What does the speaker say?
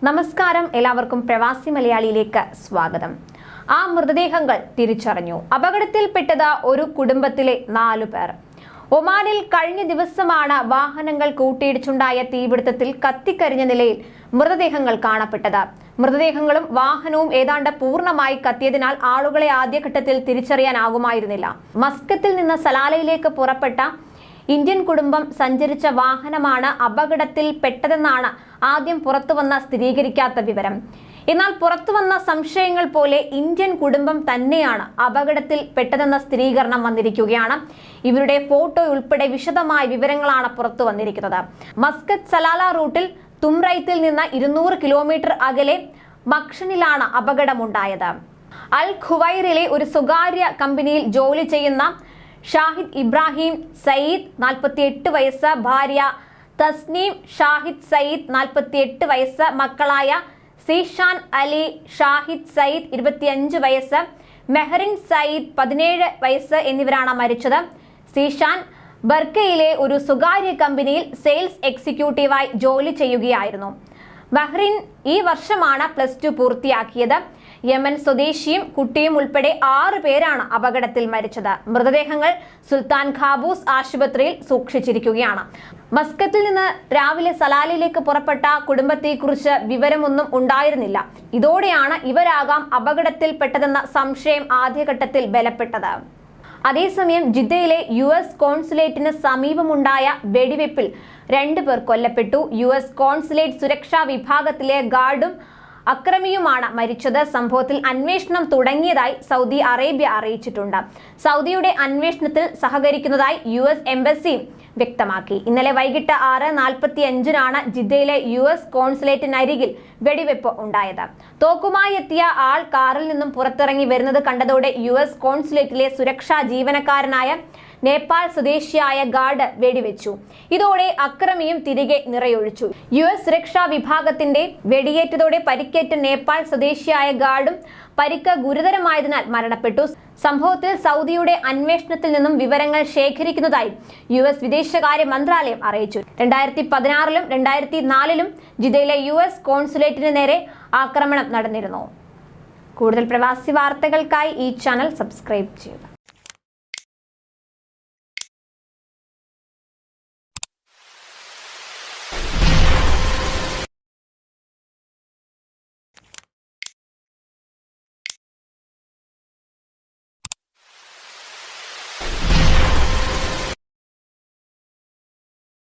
നമസ്കാരം, എല്ലാവർക്കും പ്രവാസി മലയാളിയിലേക്ക് സ്വാഗതം. ആ മൃതദേഹങ്ങൾ തിരിച്ചറിഞ്ഞു. അപകടത്തിൽപ്പെട്ടത് ഒരു കുടുംബത്തിലെ 4 പേർ. ഒമാനിൽ കഴിഞ്ഞ ദിവസമാണ് വാഹനങ്ങൾ കൂട്ടിയിടിച്ചുണ്ടായ തീപിടുത്തത്തിൽ കത്തിക്കരിഞ്ഞ നിലയിൽ മൃതദേഹങ്ങൾ കാണപ്പെട്ടത്. മൃതദേഹങ്ങളും വാഹനവും ഏതാണ്ട് പൂർണ്ണമായി കത്തിയതിനാൽ ആളുകളെ ആദ്യഘട്ടത്തിൽ തിരിച്ചറിയാനാകുമായിരുന്നില്ല. മസ്കത്തിൽ നിന്ന് സലാലയിലേക്ക് പുറപ്പെട്ട ഇന്ത്യൻ കുടുംബം സഞ്ചരിച്ച വാഹനമാണ് അപകടത്തിൽ പെട്ടതെന്നാണ് ആദ്യം പുറത്തുവന്ന സ്ഥിരീകരിക്കാത്ത വിവരം. എന്നാൽ പുറത്തുവന്ന സംശയങ്ങൾ പോലെ ഇന്ത്യൻ കുടുംബം തന്നെയാണ് അപകടത്തിൽ പെട്ടതെന്ന സ്ഥിരീകരണം വന്നിരിക്കുകയാണ്. ഇവരുടെ ഫോട്ടോ ഉൾപ്പെടെ വിശദമായ വിവരങ്ങളാണ് പുറത്തു വന്നിരിക്കുന്നത്. മസ്കത്ത് സലാല റൂട്ടിൽ തുംറൈത്തിൽ നിന്ന് 200 കിലോമീറ്റർ അകലെ മക്ഷനിലാണ് അപകടമുണ്ടായത്. അൽ ഖുവൈറിലെ ഒരു സ്വകാര്യ കമ്പനിയിൽ ജോലി ചെയ്യുന്ന ഷാഹിദ് ഇബ്രാഹിം സയ്യിദ് 48 വയസ്സ്, ഭാര്യ തസ്നീം ഷാഹിദ് സയ്യിദ് 48 വയസ്സ്, മക്കളായ സീഷാൻ അലി ഷാഹിദ് സയ്യിദ് 25 വയസ്സ്, മെഹറിൻ സയ്യിദ് 17 വയസ്സ് എന്നിവരാണ് മരിച്ചത്. സീഷാൻ ബർക്കയിലെ ഒരു സ്വകാര്യ കമ്പനിയിൽ സെയിൽസ് എക്സിക്യൂട്ടീവായി ജോലി ചെയ്യുകയായിരുന്നു. മെഹറിൻ ഈ വർഷമാണ് +2 പൂർത്തിയാക്കിയത്. യമൻ സ്വദേശിയും കുട്ടിയും ഉൾപ്പെടെ 6 പേരാണ് അപകടത്തിൽ മരിച്ചത്. മൃതദേഹങ്ങൾ സുൽത്താൻ ഖാബൂസ് ആശുപത്രിയിൽ സൂക്ഷിച്ചിരിക്കുകയാണ്. മസ്കത്തിൽ നിന്ന് രാവിലെ സലാലയിലേക്ക് പുറപ്പെട്ട കുടുംബത്തെക്കുറിച്ച് വിവരമൊന്നും ഉണ്ടായിരുന്നില്ല. ഇതോടെയാണ് ഇവരാകാം അപകടത്തിൽപ്പെട്ടതെന്ന സംശയം ആദ്യഘട്ടത്തിൽ ബലപ്പെട്ടത്. അതേസമയം ജിദ്ദയിലെ US കോൺസുലേറ്റിന് സമീപമുണ്ടായ വെടിവെപ്പിൽ 2 പേർ കൊല്ലപ്പെട്ടു. US കോൺസുലേറ്റ് സുരക്ഷാ വിഭാഗത്തിലെ ഗാർഡും അക്രമിയുമാണ് മരിച്ചത്. സംഭവത്തിൽ അന്വേഷണം തുടങ്ങിയതായി സൗദി അറേബ്യ അറിയിച്ചിട്ടുണ്ട്. സൗദിയുടെ അന്വേഷണത്തിൽ സഹകരിക്കുന്നതായി US എംബസി വ്യക്തമാക്കി. ഇന്നലെ വൈകിട്ട് 6:45-നാണ് ജിദ്ദയിലെ US കോൺസുലേറ്റിനരികിൽ വെടിവെപ്പ് ഉണ്ടായത്. തോക്കുമായി എത്തിയ ആൾ കാറിൽ നിന്നും പുറത്തിറങ്ങി വരുന്നത് കണ്ടതോടെ US കോൺസുലേറ്റിലെ സുരക്ഷാ ജീവനക്കാരനായ നേപ്പാൾ സ്വദേശിയായ ഗാർഡ് വെടിവെച്ചു. ഇതോടെ അക്രമിയും തിരികെ നിറയൊഴിച്ചു. US സുരക്ഷാ വിഭാഗത്തിന്റെ വെടിയേറ്റതോടെ പരിക്കേറ്റ നേപ്പാൾ സ്വദേശിയായ ഗാർഡും പരിക്ക് ഗുരുതരമായതിനാൽ മരണപ്പെട്ടു. സംഭവത്തിൽ സൗദിയുടെ അന്വേഷണത്തിൽ നിന്നും വിവരങ്ങൾ ശേഖരിക്കുന്നതായി US വിദേശകാര്യ മന്ത്രാലയം അറിയിച്ചു. 2016-ലും 2004-ലും ജിദ്ദയിലെ US കോൺസുലേറ്റിന് നേരെ ആക്രമണം നടന്നിരുന്നു. കൂടുതൽ പ്രവാസി വാർത്തകൾക്കായി ഈ ചാനൽ സബ്സ്ക്രൈബ് ചെയ്യുക.